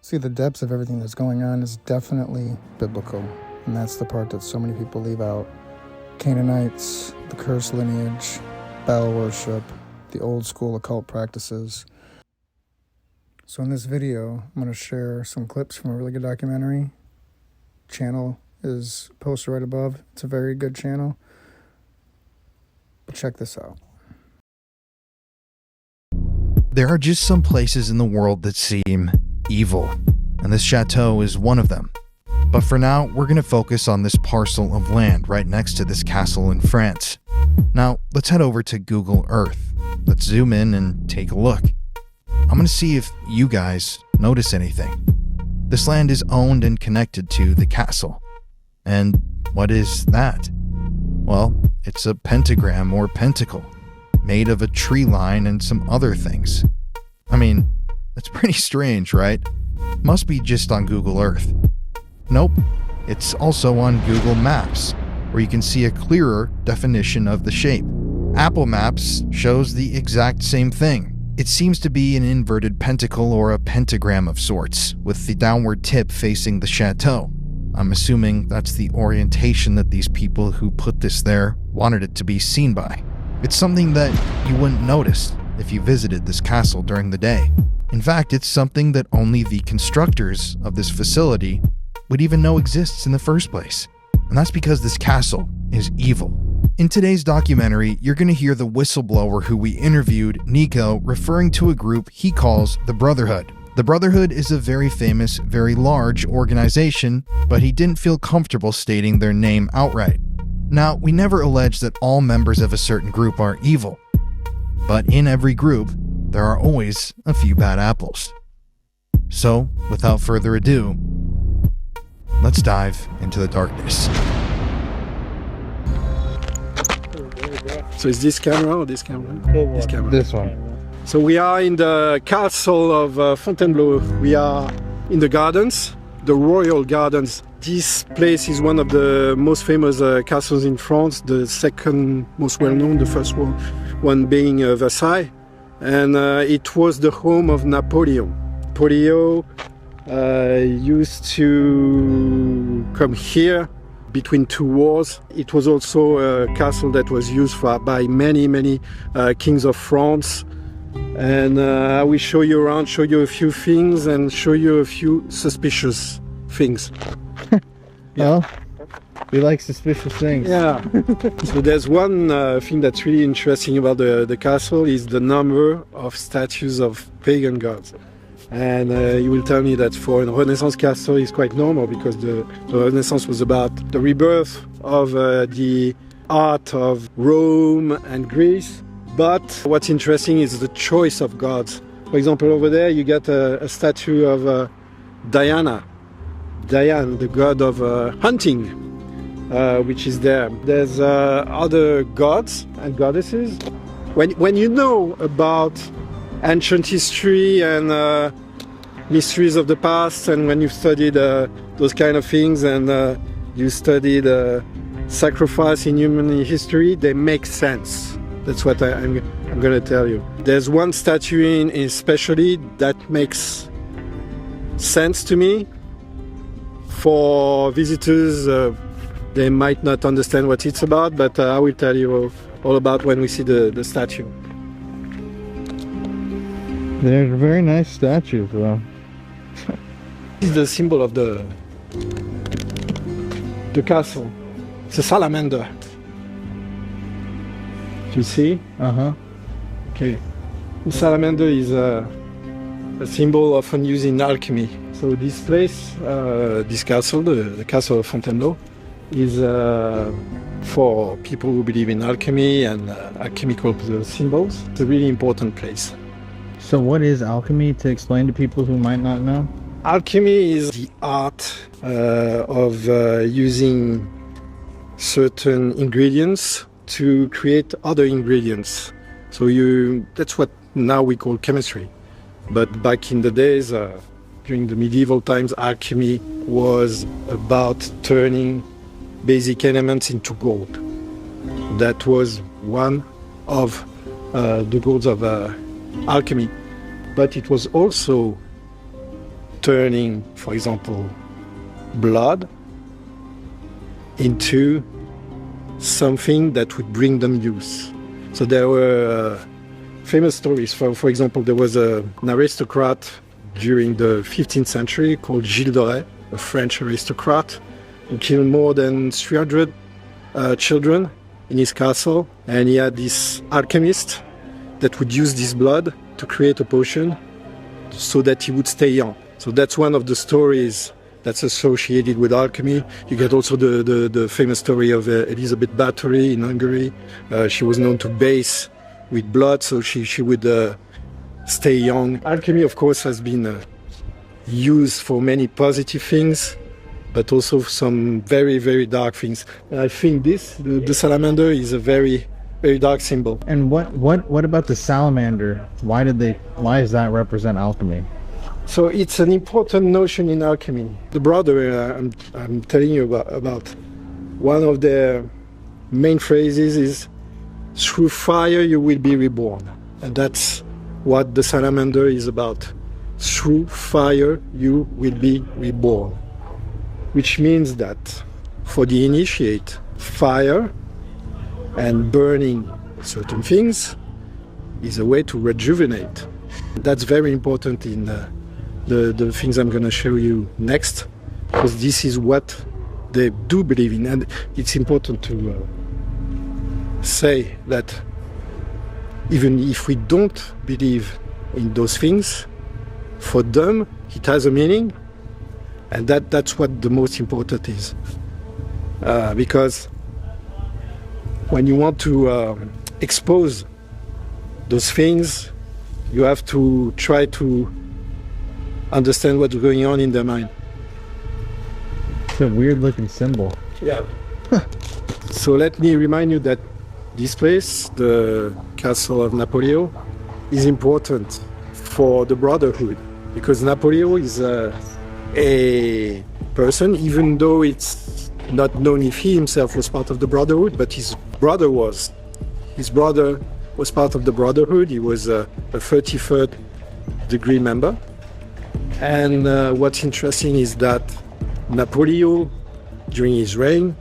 See, the depths of everything that's going on is definitely biblical, and that's the part that so many people leave out. Canaanites, the cursed lineage, Baal worship, the old school occult practices. So in this video, I'm going to share some clips from a really good documentary. Channel is posted right above. It's a very good channel. But check this out. There are just some places in the world that seem evil, and this chateau is one of them. But for now, we're going to focus on this parcel of land right next to this castle in France. Now, let's head over to Google Earth. Let's zoom in and take a look. I'm going to see if you guys notice anything. This land is owned and connected to the castle. And what is that? Well, it's a pentagram or pentacle, made of a tree line and some other things. I mean, that's pretty strange, right? Must be just on Google Earth. Nope, it's also on Google Maps, where you can see a clearer definition of the shape. Apple Maps shows the exact same thing. It seems to be an inverted pentacle or a pentagram of sorts, with the downward tip facing the chateau. I'm assuming that's the orientation that these people who put this there wanted it to be seen by. It's something that you wouldn't notice if you visited this castle during the day. In fact, it's something that only the constructors of this facility would even know exists in the first place. And that's because this castle is evil. In today's documentary, you're going to hear the whistleblower who we interviewed, Nico, referring to a group he calls the Brotherhood. The Brotherhood is a very famous, very large organization, but he didn't feel comfortable stating their name outright. Now, we never allege that all members of a certain group are evil, but in every group, there are always a few bad apples. So, without further ado, let's dive into the darkness. So is this camera or this camera? This camera. This one. So we are in the castle of Fontainebleau. We are in the gardens, the royal gardens. This place is one of the most famous castles in France, the second most well-known, the first one being Versailles. And it was the home of Napoleon. Napoleon used to come here between two wars. It was also a castle that was used by many kings of France. And I will show you around, show you a few things, and show you a few suspicious things. Well, we like suspicious things. Yeah. So there's one thing that's really interesting about the castle is the number of statues of pagan gods. And you will tell me that for a Renaissance castle is quite normal, because the Renaissance was about the rebirth of the art of Rome and Greece. But what's interesting is the choice of gods. For example, over there you get a statue of Diana, the god of hunting, which is there. There's other gods and goddesses. When you know about ancient history and mysteries of the past, and when you've studied those kind of things, and you studied sacrifice in human history, they make sense. That's what I'm going to tell you. There's one statue especially that makes sense to me. For visitors, they might not understand what it's about, but I will tell you all about when we see the statue. They're very nice statues, though. This is the symbol of the castle. It's a salamander. Do you see? Uh-huh. Okay. The salamander is a symbol often used in alchemy. So this place, this castle, the castle of Fontainebleau, is for people who believe in alchemy and alchemical symbols. It's a really important place. So what is alchemy, to explain to people who might not know? Alchemy is the art of using certain ingredients to create other ingredients. So that's what now we call chemistry. But back in the days, during the medieval times, alchemy was about turning basic elements into gold. That was one of the goals of alchemy. But it was also turning, for example, blood into something that would bring them use. So there were famous stories. For example, there was an aristocrat during the 15th century called Gilles de Rais, a French aristocrat, who killed more than 300 children in his castle. And he had this alchemist that would use this blood to create a potion so that he would stay young. So that's one of the stories that's associated with alchemy. You get also the famous story of Elizabeth Bathory in Hungary. She was known to bathe with blood, so she would stay young. Alchemy, of course, has been used for many positive things, but also some very, very dark things. And I think the salamander, is a very, very dark symbol. And what about the salamander? Why does that represent alchemy? So it's an important notion in alchemy. The brother I'm telling you about, one of their main phrases is, "Through fire you will be reborn." And that's what the salamander is about. Through fire you will be reborn. Which means that for the initiate, fire and burning certain things is a way to rejuvenate. That's very important in the things I'm going to show you next, because this is what they do believe in. And it's important to say that even if we don't believe in those things, for them it has a meaning, and that's what the most important is. Because when you want to expose those things, you have to try to understand what's going on in their mind. It's a weird looking symbol. Yeah. So let me remind you that this place, the Castle of Napoleon, is important for the Brotherhood, because Napoleon is a person, even though it's not known if he himself was part of the Brotherhood, but his brother was. His brother was part of the Brotherhood. He was a 33rd degree member. And what's interesting is that Napoleon, during his reign,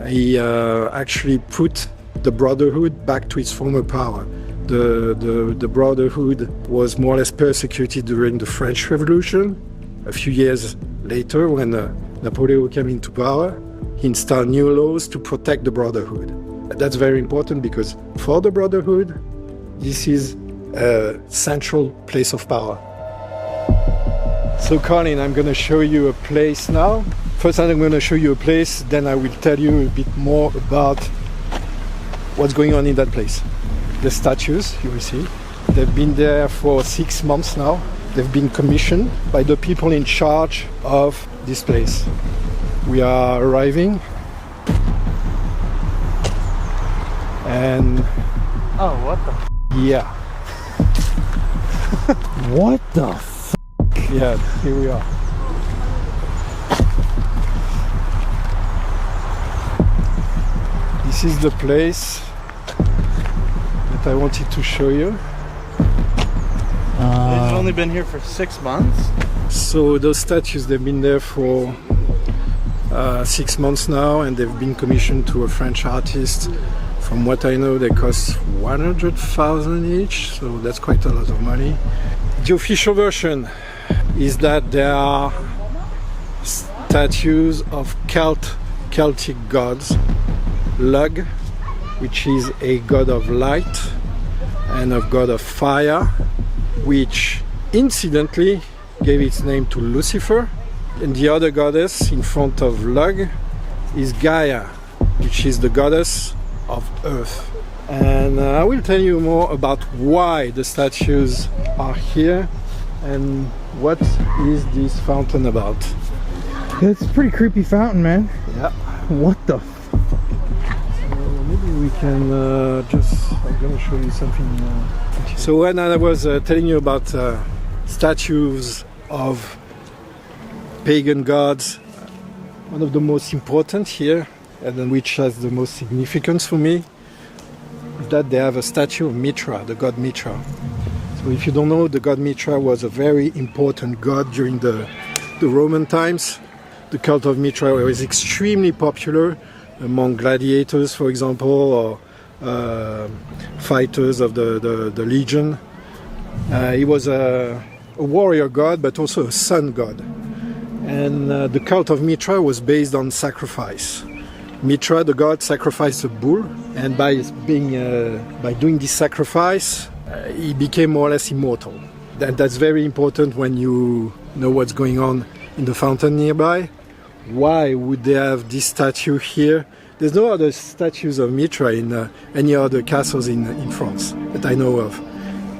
he actually put the Brotherhood back to its former power. The Brotherhood was more or less persecuted during the French Revolution. A few years later, when Napoleon came into power, he installed new laws to protect the Brotherhood. And that's very important, because for the Brotherhood, this is a central place of power. So Colin, I'm going to show you a place now. First I'm going to show you a place, then I will tell you a bit more about what's going on in that place. The statues, you will see, they've been there for 6 months now. They've been commissioned by the people in charge of this place. We are arriving. And Oh, what the? yeah, What the? yeah, here we are. This is the place that I wanted to show you. It's only been here for 6 months. So those statues, they've been there for 6 months now, and they've been commissioned to a French artist. From what I know, they cost 100,000 each, so that's quite a lot of money. The official version is that there are statues of Celtic gods. Lugh, which is a god of light, and a god of fire, which incidentally gave its name to Lucifer. And the other goddess in front of Lugh is Gaia, which is the goddess of earth. And I will tell you more about why the statues are here and what is this fountain about. It's a pretty creepy fountain, man. Yeah. What the? Maybe we can I'm going to show you something. So when I was telling you about statues of pagan gods, one of the most important here, and which has the most significance for me, is that they have a statue of Mitra, the god Mitra. So So if you don't know, the god Mitra was a very important god during the Roman times. The cult of Mitra was extremely popular among gladiators, for example, or fighters of the legion. He was a warrior god, but also a sun god. And the cult of Mitra was based on sacrifice. Mitra, the god, sacrificed a bull, and by doing this sacrifice, he became more or less immortal. That's very important when you know what's going on in the fountain nearby. Why would they have this statue here? There's no other statues of Mitra in any other castles in France that I know of.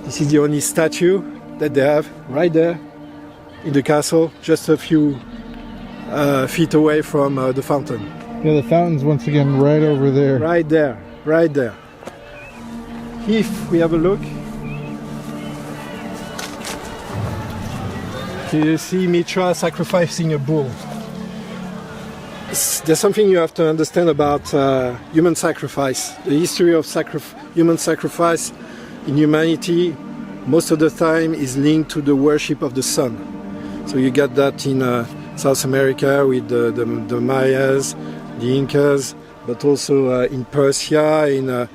This is the only statue that they have right there in the castle, just a few feet away from the fountain. Yeah, the fountain's once again right over there. Right there, right there. If we have a look, you see Mitra sacrificing a bull. There's something you have to understand about human sacrifice. The history of human sacrifice in humanity most of the time is linked to the worship of the sun. So you get that in South America with the Mayas, the Incas, but also in Persia, in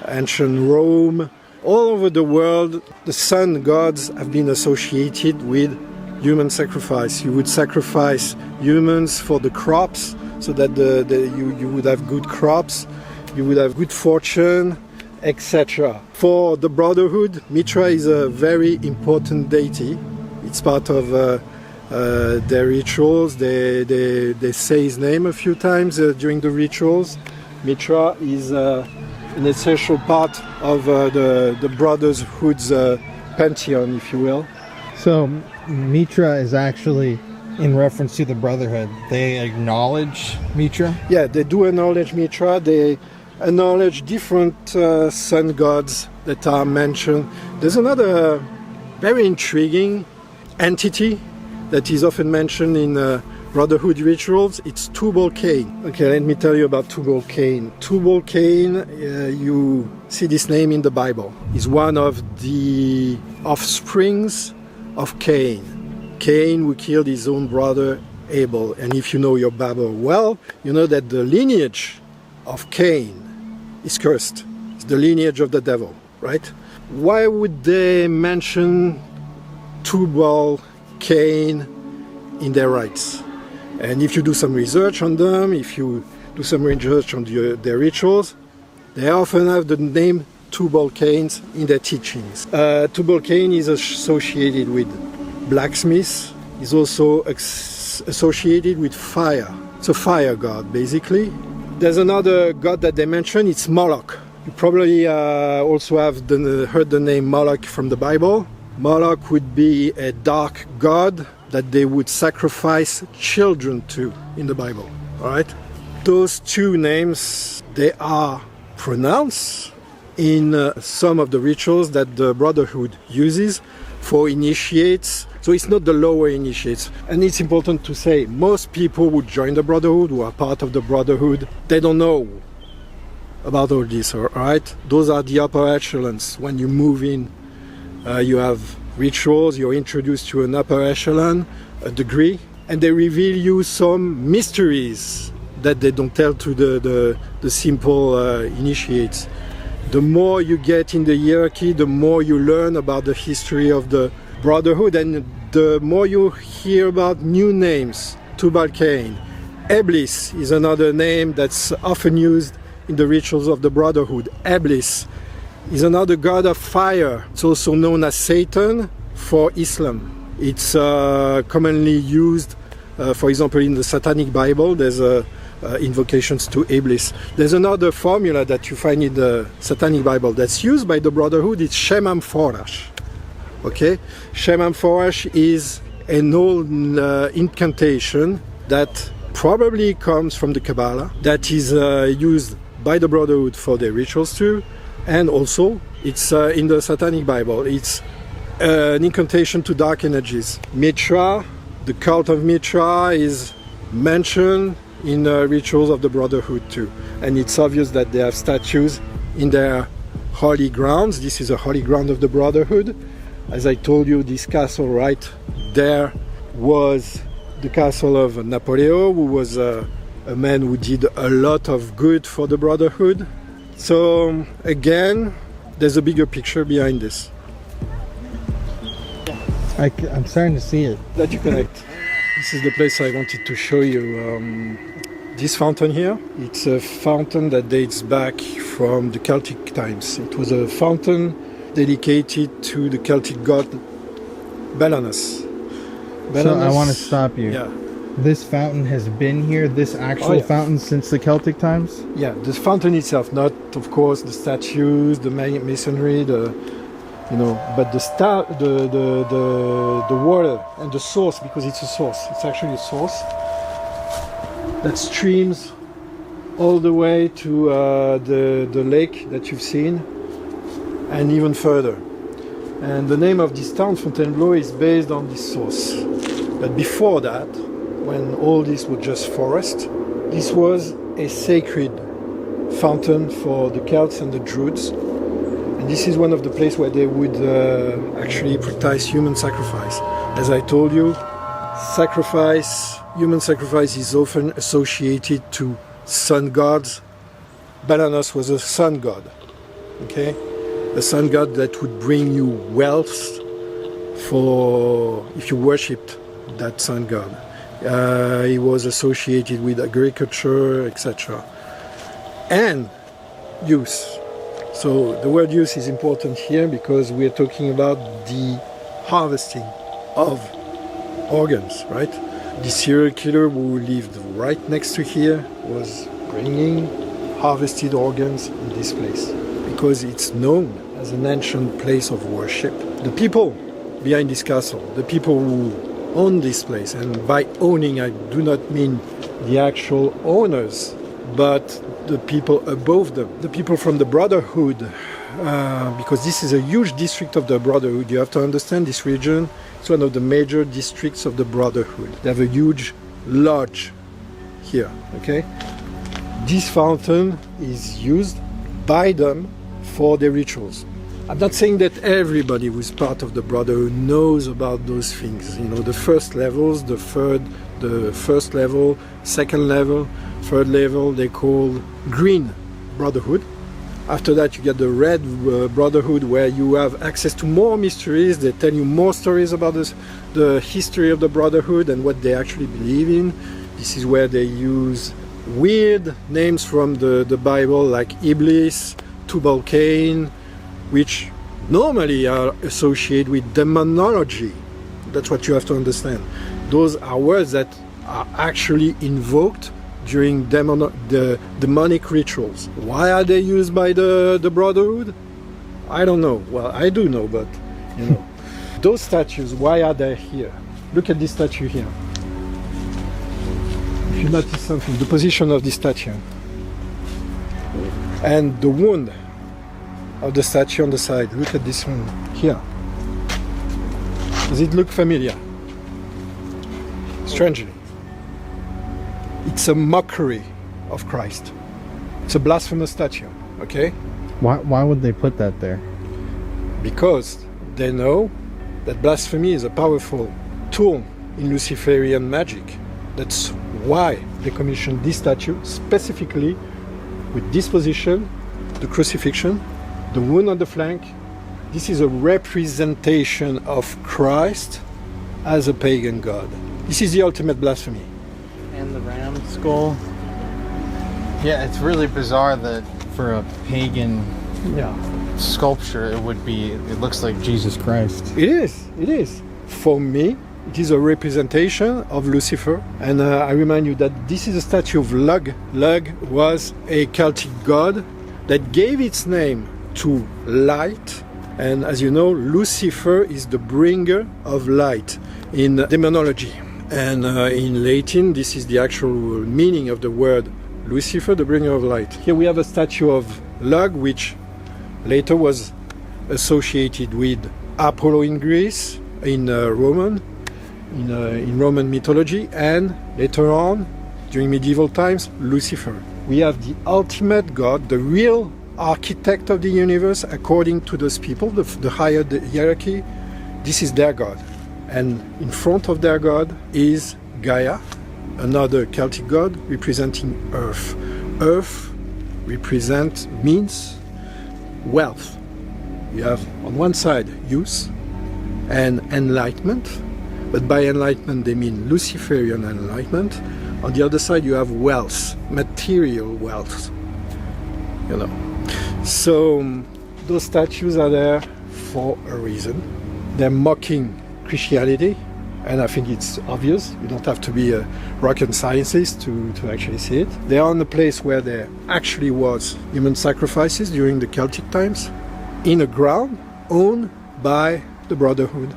ancient Rome. All over the world, the sun gods have been associated with human sacrifice. You would sacrifice humans for the crops, so that you would have good crops, you would have good fortune, etc. For the Brotherhood, Mitra is a very important deity. It's part of their rituals. They say his name a few times during the rituals. Mitra is an essential part of the Brotherhood's pantheon, if you will. So Mitra is actually in reference to the Brotherhood. They acknowledge Mitra? Yeah, they do acknowledge Mitra. They acknowledge different sun gods that are mentioned. There's another very intriguing entity that is often mentioned in Brotherhood rituals. It's Tubal-Cain. Okay, let me tell you about Tubal-Cain. Tubal-Cain, you see this name in the Bible. Is one of the offsprings of Cain. Cain, who killed his own brother Abel. And if you know your Bible well, you know that the lineage of Cain is cursed. It's the lineage of the devil, right? Why would they mention Tubal-Cain in their rites? And if you do some research on them, if you do some research on their rituals, they often have the name Tubal-Cain in their teachings. Tubal-Cain is associated with blacksmiths. Is also associated with fire. It's a fire god, basically. There's another god that they mention, it's Moloch. You probably also have heard the name Moloch from the Bible. Moloch would be a dark god that they would sacrifice children to in the Bible. All right? Those two names, they are pronounced in some of the rituals that the Brotherhood uses for initiates. So it's not the lower initiates. And it's important to say, most people who join the Brotherhood, who are part of the Brotherhood, they don't know about all this, all right? Those are the upper echelons. When you move in, you have rituals, you're introduced to an upper echelon, a degree, and they reveal you some mysteries that they don't tell to the simple initiates. The more you get in the hierarchy, the more you learn about the history of the Brotherhood, and the more you hear about new names. Tubal-Cain. Eblis is another name that's often used in the rituals of the Brotherhood. Eblis is another god of fire. It's also known as Satan for Islam. It's commonly used, for example, in the Satanic Bible, there's invocations to Iblis. There's another formula that you find in the Satanic Bible that's used by the Brotherhood. It's Shem HaMeforach. Okay? Shem HaMeforach is an old incantation that probably comes from the Kabbalah, that is used by the Brotherhood for their rituals too, and also it's in the Satanic Bible. It's an incantation to dark energies. Mitra, the cult of Mitra, is mentioned in rituals of the Brotherhood too, and it's obvious that they have statues in their holy grounds. This is a holy ground of the Brotherhood. As I told you, this castle right there was the castle of Napoleon, who was a man who did a lot of good for the Brotherhood. So again, there's a bigger picture behind this I'm starting to see it. that you connect. This is the place I wanted to show you. This fountain here, it's a fountain that dates back from the Celtic times. It was a fountain dedicated to the Celtic god Belanus. So I want to stop you. Yeah, This fountain has been here, this actual yeah. fountain, since the Celtic times? yeah. The fountain itself, not of course the statues, the masonry, but the water and the source, because it's a source. It's actually a source that streams all the way to the lake that you've seen, and even further. And the name of this town, Fontainebleau, is based on this source. But before that, when all this was just forest, this was a sacred fountain for the Celts and the Druids. And this is one of the places where they would actually practice human sacrifice. As I told you, human sacrifice is often associated to sun gods. Belanus was a sun god, okay? A sun god that would bring you wealth for if you worshipped that sun god. He was associated with agriculture, etc. And use. So the word use is important here because we are talking about the harvesting of organs, right? The serial killer who lived right next to here was bringing harvested organs in this place because it's known as an ancient place of worship. The people behind this castle, the people who own this place, and by owning I do not mean the actual owners, but the people above them, the people from the Brotherhood, because this is a huge district of the Brotherhood. You have to understand this region. It's one of the major districts of the Brotherhood. They have a huge lodge here, okay? This fountain is used by them for their rituals. I'm not saying that everybody who's part of the Brotherhood knows about those things. You know, the first levels, the first level, second level, third level, they call Green Brotherhood. After that, you get the Red Brotherhood, where you have access to more mysteries. They tell you more stories about the history of the Brotherhood and what they actually believe in. This is where they use weird names from the Bible, like Iblis, Tubal-Cain, which normally are associated with demonology. That's what you have to understand. Those are words that are actually invoked during the demonic rituals. Why are they used by the Brotherhood? I don't know. Well, I do know, but you know. Those statues, why are they here? Look at this statue here. If you notice something, the position of this statue and the wound of the statue on the side. Look at this one here. Does it look familiar? Strangely. It's a mockery of Christ. It's a blasphemous statue, okay? Why would they put that there? Because they know that blasphemy is a powerful tool in Luciferian magic. That's why they commissioned this statue specifically with this position, the crucifixion, the wound on the flank. This is a representation of Christ as a pagan god. This is the ultimate blasphemy. And the ram skull. Yeah, it's really bizarre that for a pagan sculpture it looks like Jesus Christ. It is. For me, it is a representation of Lucifer. And I remind you that this is a statue of Lugh. Lugh was a Celtic god that gave its name to light. And as you know, Lucifer is the bringer of light in demonology. And in Latin, this is the actual meaning of the word Lucifer, the bringer of light. Here we have a statue of Lugh, which later was associated with Apollo in Greece, in Roman mythology, and later on, during medieval times, Lucifer. We have the ultimate god, the real architect of the universe, according to those people, the higher the hierarchy. this is their god. And in front of their god is Gaia, another Celtic god representing earth. Earth means wealth. You have on one side youth and enlightenment, but by enlightenment they mean Luciferian enlightenment. On the other side you have wealth, material wealth, you know. So those statues are there for a reason. They're mocking Christianity, and I think it's obvious. You don't have to be a rocket scientist to actually see it. They are in a place where there actually was human sacrifices during the Celtic times, in a ground owned by the Brotherhood.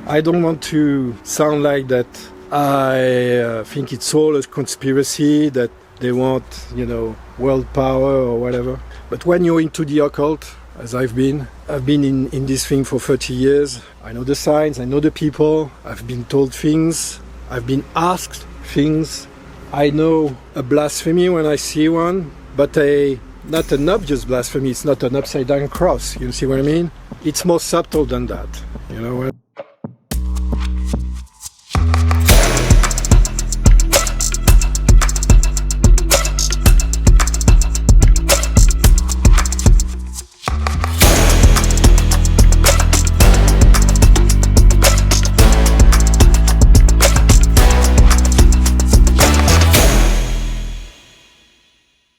I don't want to sound like that I think it's all a conspiracy, that they want, you know, world power or whatever. But when you're into the occult, as I've been in this thing for 30 years. I know the signs, I know the people, I've been told things, I've been asked things. I know a blasphemy when I see one, but not an obvious blasphemy, it's not an upside down cross, you see what I mean? It's more subtle than that, you know.